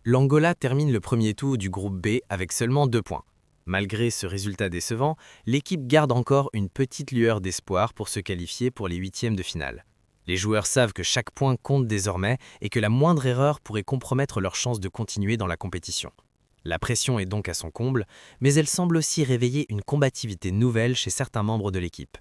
L'Angola termine le premier tour du groupe B avec seulement 2 points. Malgré ce résultat décevant, l'équipe garde encore une petite lueur d'espoir pour se qualifier pour les huitièmes de finale. Les joueurs savent que chaque point compte désormais et que la moindre erreur pourrait compromettre leur chance de continuer dans la compétition. La pression est donc à son comble, mais elle semble aussi réveiller une combativité nouvelle chez certains membres de l'équipe.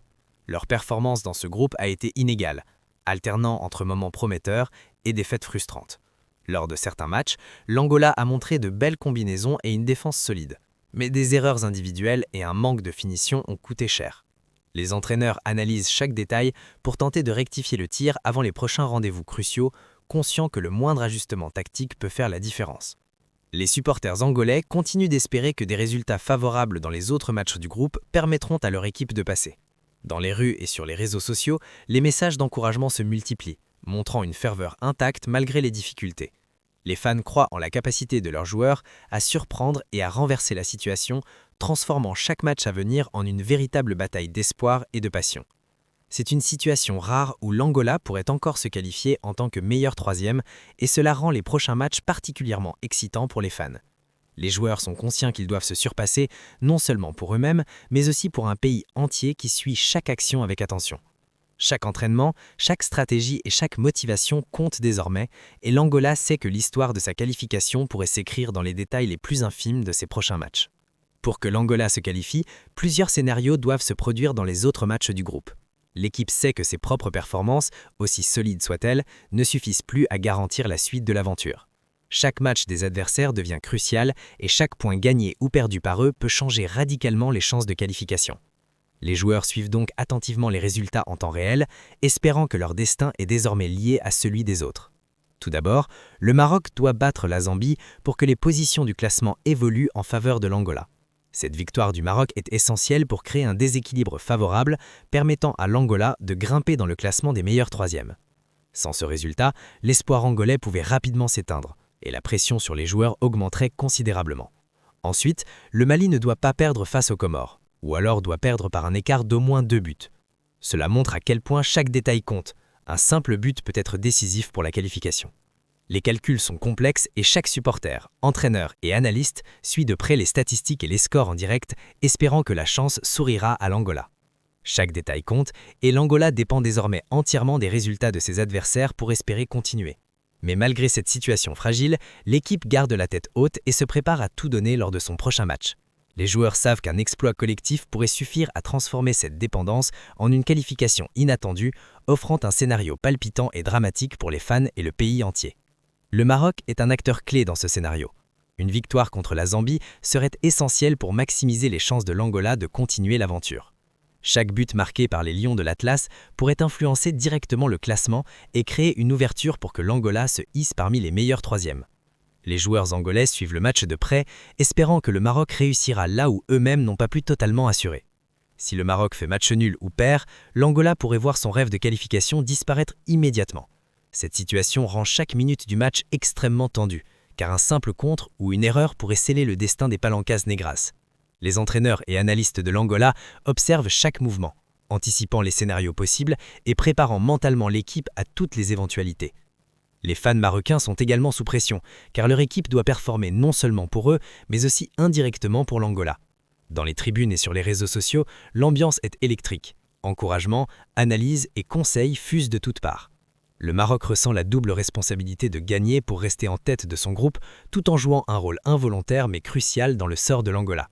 Leur performance dans ce groupe a été inégale, alternant entre moments prometteurs et défaites frustrantes. Lors de certains matchs, l'Angola a montré de belles combinaisons et une défense solide. Mais des erreurs individuelles et un manque de finition ont coûté cher. Les entraîneurs analysent chaque détail pour tenter de rectifier le tir avant les prochains rendez-vous cruciaux, conscients que le moindre ajustement tactique peut faire la différence. Les supporters angolais continuent d'espérer que des résultats favorables dans les autres matchs du groupe permettront à leur équipe de passer. Dans les rues et sur les réseaux sociaux, les messages d'encouragement se multiplient, montrant une ferveur intacte malgré les difficultés. Les fans croient en la capacité de leurs joueurs à surprendre et à renverser la situation, transformant chaque match à venir en une véritable bataille d'espoir et de passion. C'est une situation rare où l'Angola pourrait encore se qualifier en tant que meilleur troisième et cela rend les prochains matchs particulièrement excitants pour les fans. Les joueurs sont conscients qu'ils doivent se surpasser, non seulement pour eux-mêmes, mais aussi pour un pays entier qui suit chaque action avec attention. Chaque entraînement, chaque stratégie et chaque motivation comptent désormais, et l'Angola sait que l'histoire de sa qualification pourrait s'écrire dans les détails les plus infimes de ses prochains matchs. Pour que l'Angola se qualifie, plusieurs scénarios doivent se produire dans les autres matchs du groupe. L'équipe sait que ses propres performances, aussi solides soient-elles, ne suffisent plus à garantir la suite de l'aventure. Chaque match des adversaires devient crucial et chaque point gagné ou perdu par eux peut changer radicalement les chances de qualification. Les joueurs suivent donc attentivement les résultats en temps réel, espérant que leur destin est désormais lié à celui des autres. Tout d'abord, le Maroc doit battre la Zambie pour que les positions du classement évoluent en faveur de l'Angola. Cette victoire du Maroc est essentielle pour créer un déséquilibre favorable, permettant à l'Angola de grimper dans le classement des meilleurs troisièmes. Sans ce résultat, l'espoir angolais pouvait rapidement s'éteindre, et la pression sur les joueurs augmenterait considérablement. Ensuite, le Mali ne doit pas perdre face aux Comores, ou alors doit perdre par un écart d'au moins 2 buts. Cela montre à quel point chaque détail compte. Un simple but peut être décisif pour la qualification. Les calculs sont complexes et chaque supporter, entraîneur et analyste suit de près les statistiques et les scores en direct, espérant que la chance sourira à l'Angola. Chaque détail compte et l'Angola dépend désormais entièrement des résultats de ses adversaires pour espérer continuer. Mais malgré cette situation fragile, l'équipe garde la tête haute et se prépare à tout donner lors de son prochain match. Les joueurs savent qu'un exploit collectif pourrait suffire à transformer cette dépendance en une qualification inattendue, offrant un scénario palpitant et dramatique pour les fans et le pays entier. Le Maroc est un acteur clé dans ce scénario. Une victoire contre la Zambie serait essentielle pour maximiser les chances de l'Angola de continuer l'aventure. Chaque but marqué par les Lions de l'Atlas pourrait influencer directement le classement et créer une ouverture pour que l'Angola se hisse parmi les meilleurs troisièmes. Les joueurs angolais suivent le match de près, espérant que le Maroc réussira là où eux-mêmes n'ont pas pu totalement assurer. Si le Maroc fait match nul ou perd, l'Angola pourrait voir son rêve de qualification disparaître immédiatement. Cette situation rend chaque minute du match extrêmement tendue, car un simple contre ou une erreur pourrait sceller le destin des Palancas Negras. Les entraîneurs et analystes de l'Angola observent chaque mouvement, anticipant les scénarios possibles et préparant mentalement l'équipe à toutes les éventualités. Les fans marocains sont également sous pression, car leur équipe doit performer non seulement pour eux, mais aussi indirectement pour l'Angola. Dans les tribunes et sur les réseaux sociaux, l'ambiance est électrique. Encouragement, analyse et conseils fusent de toutes parts. Le Maroc ressent la double responsabilité de gagner pour rester en tête de son groupe, tout en jouant un rôle involontaire mais crucial dans le sort de l'Angola.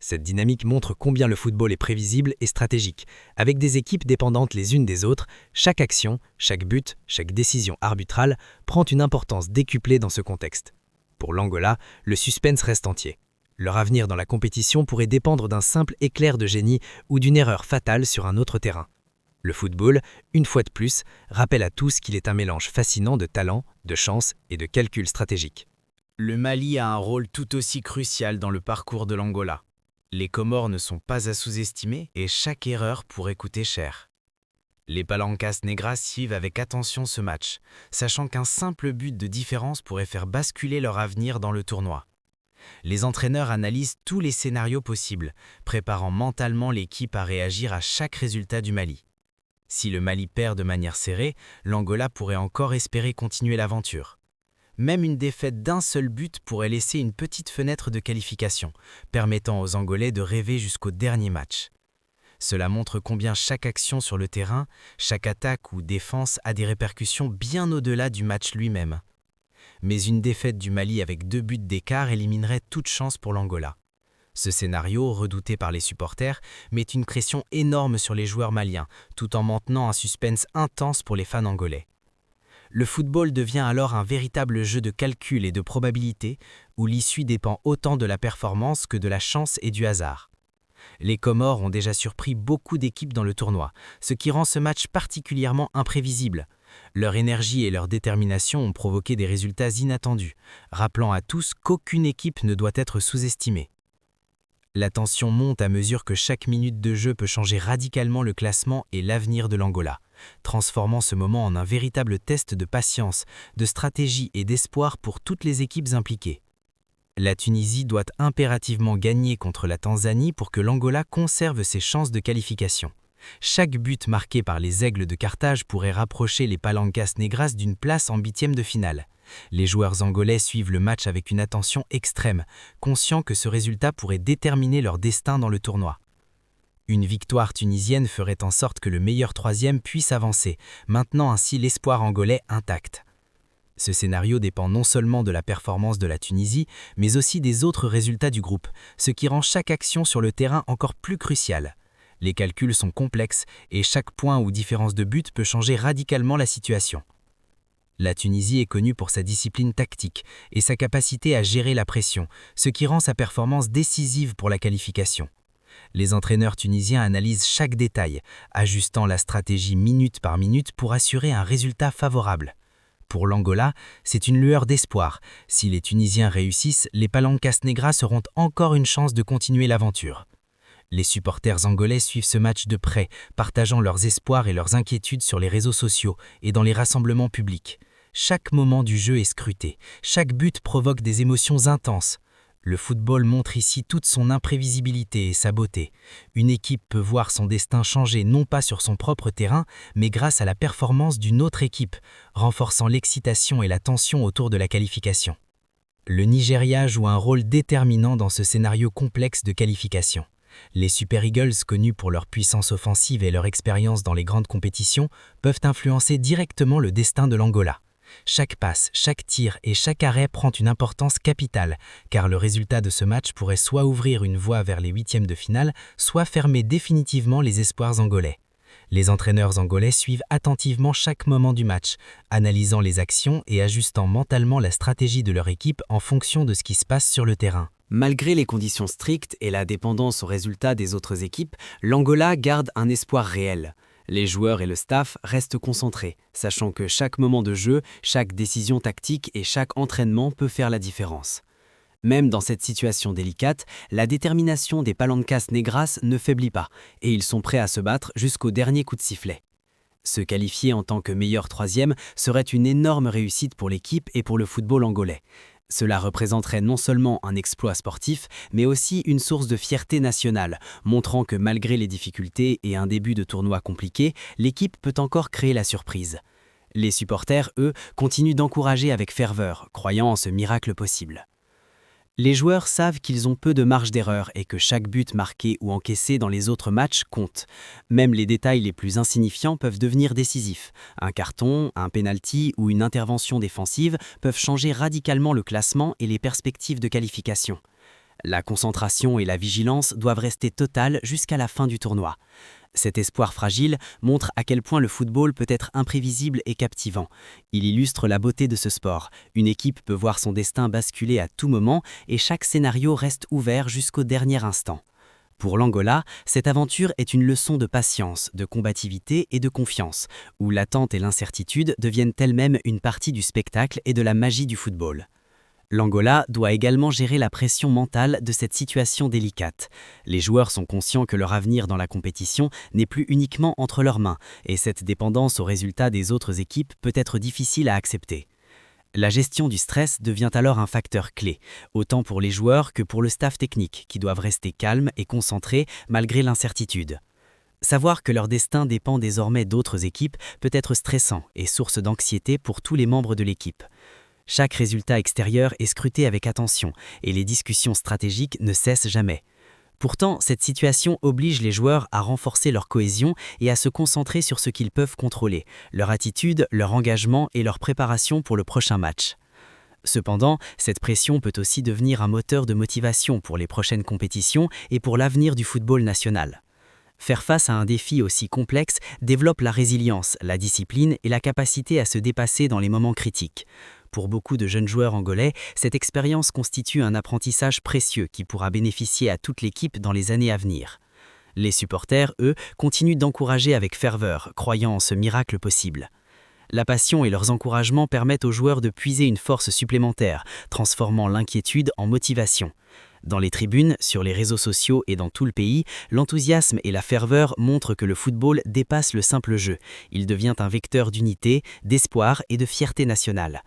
Cette dynamique montre combien le football est prévisible et stratégique. Avec des équipes dépendantes les unes des autres, chaque action, chaque but, chaque décision arbitrale prend une importance décuplée dans ce contexte. Pour l'Angola, le suspense reste entier. Leur avenir dans la compétition pourrait dépendre d'un simple éclair de génie ou d'une erreur fatale sur un autre terrain. Le football, une fois de plus, rappelle à tous qu'il est un mélange fascinant de talent, de chance et de calcul stratégique. Le Mali a un rôle tout aussi crucial dans le parcours de l'Angola. Les Comores ne sont pas à sous-estimer et chaque erreur pourrait coûter cher. Les Palancas Negras suivent avec attention ce match, sachant qu'un simple but de différence pourrait faire basculer leur avenir dans le tournoi. Les entraîneurs analysent tous les scénarios possibles, préparant mentalement l'équipe à réagir à chaque résultat du Mali. Si le Mali perd de manière serrée, l'Angola pourrait encore espérer continuer l'aventure. Même une défaite d'un seul but pourrait laisser une petite fenêtre de qualification, permettant aux Angolais de rêver jusqu'au dernier match. Cela montre combien chaque action sur le terrain, chaque attaque ou défense a des répercussions bien au-delà du match lui-même. Mais une défaite du Mali avec 2 buts d'écart éliminerait toute chance pour l'Angola. Ce scénario, redouté par les supporters, met une pression énorme sur les joueurs maliens, tout en maintenant un suspense intense pour les fans angolais. Le football devient alors un véritable jeu de calcul et de probabilité, où l'issue dépend autant de la performance que de la chance et du hasard. Les Comores ont déjà surpris beaucoup d'équipes dans le tournoi, ce qui rend ce match particulièrement imprévisible. Leur énergie et leur détermination ont provoqué des résultats inattendus, rappelant à tous qu'aucune équipe ne doit être sous-estimée. La tension monte à mesure que chaque minute de jeu peut changer radicalement le classement et l'avenir de l'Angola, transformant ce moment en un véritable test de patience, de stratégie et d'espoir pour toutes les équipes impliquées. La Tunisie doit impérativement gagner contre la Tanzanie pour que l'Angola conserve ses chances de qualification. Chaque but marqué par les Aigles de Carthage pourrait rapprocher les Palancas Negras d'une place en 8e de finale. Les joueurs angolais suivent le match avec une attention extrême, conscients que ce résultat pourrait déterminer leur destin dans le tournoi. Une victoire tunisienne ferait en sorte que le meilleur troisième puisse avancer, maintenant ainsi l'espoir angolais intact. Ce scénario dépend non seulement de la performance de la Tunisie, mais aussi des autres résultats du groupe, ce qui rend chaque action sur le terrain encore plus cruciale. Les calculs sont complexes et chaque point ou différence de but peut changer radicalement la situation. La Tunisie est connue pour sa discipline tactique et sa capacité à gérer la pression, ce qui rend sa performance décisive pour la qualification. Les entraîneurs tunisiens analysent chaque détail, ajustant la stratégie minute par minute pour assurer un résultat favorable. Pour l'Angola, c'est une lueur d'espoir. Si les Tunisiens réussissent, les Palancas Negras auront encore une chance de continuer l'aventure. Les supporters angolais suivent ce match de près, partageant leurs espoirs et leurs inquiétudes sur les réseaux sociaux et dans les rassemblements publics. Chaque moment du jeu est scruté, chaque but provoque des émotions intenses. Le football montre ici toute son imprévisibilité et sa beauté. Une équipe peut voir son destin changer non pas sur son propre terrain, mais grâce à la performance d'une autre équipe, renforçant l'excitation et la tension autour de la qualification. Le Nigeria joue un rôle déterminant dans ce scénario complexe de qualification. Les Super Eagles, connus pour leur puissance offensive et leur expérience dans les grandes compétitions, peuvent influencer directement le destin de l'Angola. Chaque passe, chaque tir et chaque arrêt prend une importance capitale, car le résultat de ce match pourrait soit ouvrir une voie vers les 8e de finale, soit fermer définitivement les espoirs angolais. Les entraîneurs angolais suivent attentivement chaque moment du match, analysant les actions et ajustant mentalement la stratégie de leur équipe en fonction de ce qui se passe sur le terrain. Malgré les conditions strictes et la dépendance aux résultats des autres équipes, l'Angola garde un espoir réel. Les joueurs et le staff restent concentrés, sachant que chaque moment de jeu, chaque décision tactique et chaque entraînement peut faire la différence. Même dans cette situation délicate, la détermination des Palancas Negras ne faiblit pas et ils sont prêts à se battre jusqu'au dernier coup de sifflet. Se qualifier en tant que meilleur troisième serait une énorme réussite pour l'équipe et pour le football angolais. Cela représenterait non seulement un exploit sportif, mais aussi une source de fierté nationale, montrant que malgré les difficultés et un début de tournoi compliqué, l'équipe peut encore créer la surprise. Les supporters, eux, continuent d'encourager avec ferveur, croyant en ce miracle possible. Les joueurs savent qu'ils ont peu de marge d'erreur et que chaque but marqué ou encaissé dans les autres matchs compte. Même les détails les plus insignifiants peuvent devenir décisifs. Un carton, un penalty ou une intervention défensive peuvent changer radicalement le classement et les perspectives de qualification. La concentration et la vigilance doivent rester totales jusqu'à la fin du tournoi. Cet espoir fragile montre à quel point le football peut être imprévisible et captivant. Il illustre la beauté de ce sport. Une équipe peut voir son destin basculer à tout moment et chaque scénario reste ouvert jusqu'au dernier instant. Pour l'Angola, cette aventure est une leçon de patience, de combativité et de confiance, où l'attente et l'incertitude deviennent elles-mêmes une partie du spectacle et de la magie du football. L'Angola doit également gérer la pression mentale de cette situation délicate. Les joueurs sont conscients que leur avenir dans la compétition n'est plus uniquement entre leurs mains, et cette dépendance aux résultats des autres équipes peut être difficile à accepter. La gestion du stress devient alors un facteur clé, autant pour les joueurs que pour le staff technique, qui doivent rester calmes et concentrés malgré l'incertitude. Savoir que leur destin dépend désormais d'autres équipes peut être stressant et source d'anxiété pour tous les membres de l'équipe. Chaque résultat extérieur est scruté avec attention et les discussions stratégiques ne cessent jamais. Pourtant, cette situation oblige les joueurs à renforcer leur cohésion et à se concentrer sur ce qu'ils peuvent contrôler, leur attitude, leur engagement et leur préparation pour le prochain match. Cependant, cette pression peut aussi devenir un moteur de motivation pour les prochaines compétitions et pour l'avenir du football national. Faire face à un défi aussi complexe développe la résilience, la discipline et la capacité à se dépasser dans les moments critiques. Pour beaucoup de jeunes joueurs angolais, cette expérience constitue un apprentissage précieux qui pourra bénéficier à toute l'équipe dans les années à venir. Les supporters, eux, continuent d'encourager avec ferveur, croyant en ce miracle possible. La passion et leurs encouragements permettent aux joueurs de puiser une force supplémentaire, transformant l'inquiétude en motivation. Dans les tribunes, sur les réseaux sociaux et dans tout le pays, l'enthousiasme et la ferveur montrent que le football dépasse le simple jeu. Il devient un vecteur d'unité, d'espoir et de fierté nationale.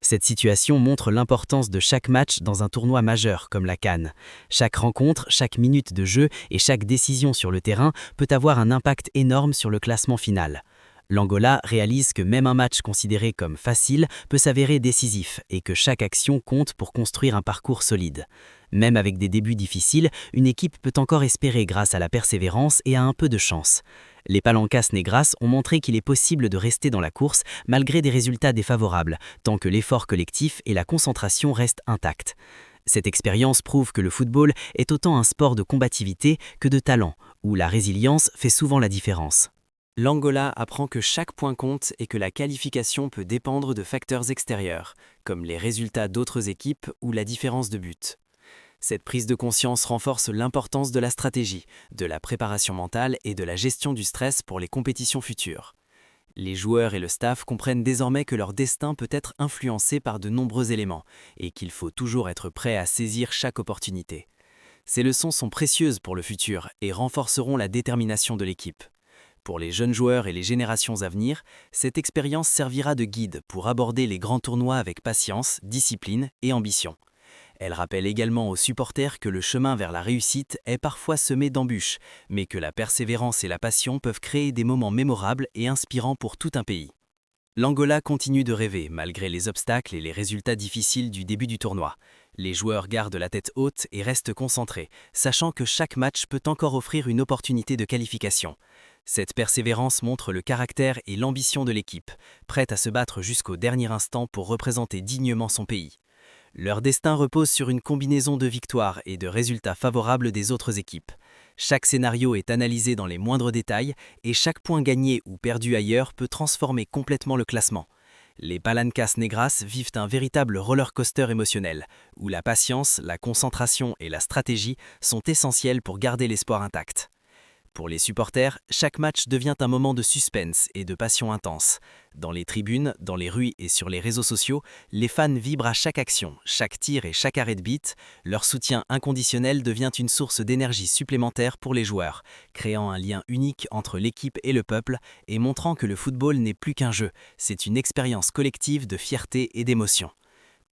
Cette situation montre l'importance de chaque match dans un tournoi majeur comme la CAN. Chaque rencontre, chaque minute de jeu et chaque décision sur le terrain peut avoir un impact énorme sur le classement final. L'Angola réalise que même un match considéré comme facile peut s'avérer décisif et que chaque action compte pour construire un parcours solide. Même avec des débuts difficiles, une équipe peut encore espérer grâce à la persévérance et à un peu de chance. Les Palancas Negras ont montré qu'il est possible de rester dans la course malgré des résultats défavorables, tant que l'effort collectif et la concentration restent intacts. Cette expérience prouve que le football est autant un sport de combativité que de talent, où la résilience fait souvent la différence. L'Angola apprend que chaque point compte et que la qualification peut dépendre de facteurs extérieurs, comme les résultats d'autres équipes ou la différence de but. Cette prise de conscience renforce l'importance de la stratégie, de la préparation mentale et de la gestion du stress pour les compétitions futures. Les joueurs et le staff comprennent désormais que leur destin peut être influencé par de nombreux éléments et qu'il faut toujours être prêt à saisir chaque opportunité. Ces leçons sont précieuses pour le futur et renforceront la détermination de l'équipe. Pour les jeunes joueurs et les générations à venir, cette expérience servira de guide pour aborder les grands tournois avec patience, discipline et ambition. Elle rappelle également aux supporters que le chemin vers la réussite est parfois semé d'embûches, mais que la persévérance et la passion peuvent créer des moments mémorables et inspirants pour tout un pays. L'Angola continue de rêver malgré les obstacles et les résultats difficiles du début du tournoi. Les joueurs gardent la tête haute et restent concentrés, sachant que chaque match peut encore offrir une opportunité de qualification. Cette persévérance montre le caractère et l'ambition de l'équipe, prête à se battre jusqu'au dernier instant pour représenter dignement son pays. Leur destin repose sur une combinaison de victoires et de résultats favorables des autres équipes. Chaque scénario est analysé dans les moindres détails et chaque point gagné ou perdu ailleurs peut transformer complètement le classement. Les Palancas Negras vivent un véritable roller-coaster émotionnel, où la patience, la concentration et la stratégie sont essentielles pour garder l'espoir intact. Pour les supporters, chaque match devient un moment de suspense et de passion intense. Dans les tribunes, dans les rues et sur les réseaux sociaux, les fans vibrent à chaque action, chaque tir et chaque arrêt de beat. Leur soutien inconditionnel devient une source d'énergie supplémentaire pour les joueurs, créant un lien unique entre l'équipe et le peuple et montrant que le football n'est plus qu'un jeu, c'est une expérience collective de fierté et d'émotion.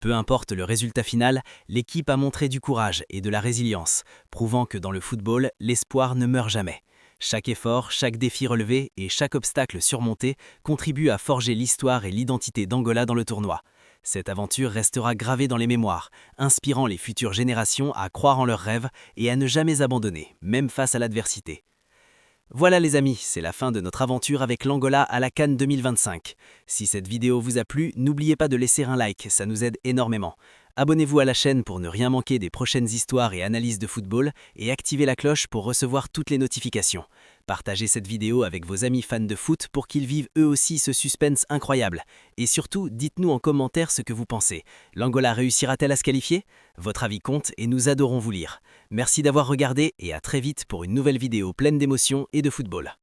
Peu importe le résultat final, l'équipe a montré du courage et de la résilience, prouvant que dans le football, l'espoir ne meurt jamais. Chaque effort, chaque défi relevé et chaque obstacle surmonté contribuent à forger l'histoire et l'identité d'Angola dans le tournoi. Cette aventure restera gravée dans les mémoires, inspirant les futures générations à croire en leurs rêves et à ne jamais abandonner, même face à l'adversité. Voilà les amis, c'est la fin de notre aventure avec l'Angola à la CAN 2025. Si cette vidéo vous a plu, n'oubliez pas de laisser un like, ça nous aide énormément. Abonnez-vous à la chaîne pour ne rien manquer des prochaines histoires et analyses de football et activez la cloche pour recevoir toutes les notifications. Partagez cette vidéo avec vos amis fans de foot pour qu'ils vivent eux aussi ce suspense incroyable. Et surtout, dites-nous en commentaire ce que vous pensez. L'Angola réussira-t-elle à se qualifier? Votre avis compte et nous adorons vous lire. Merci d'avoir regardé et à très vite pour une nouvelle vidéo pleine d'émotions et de football.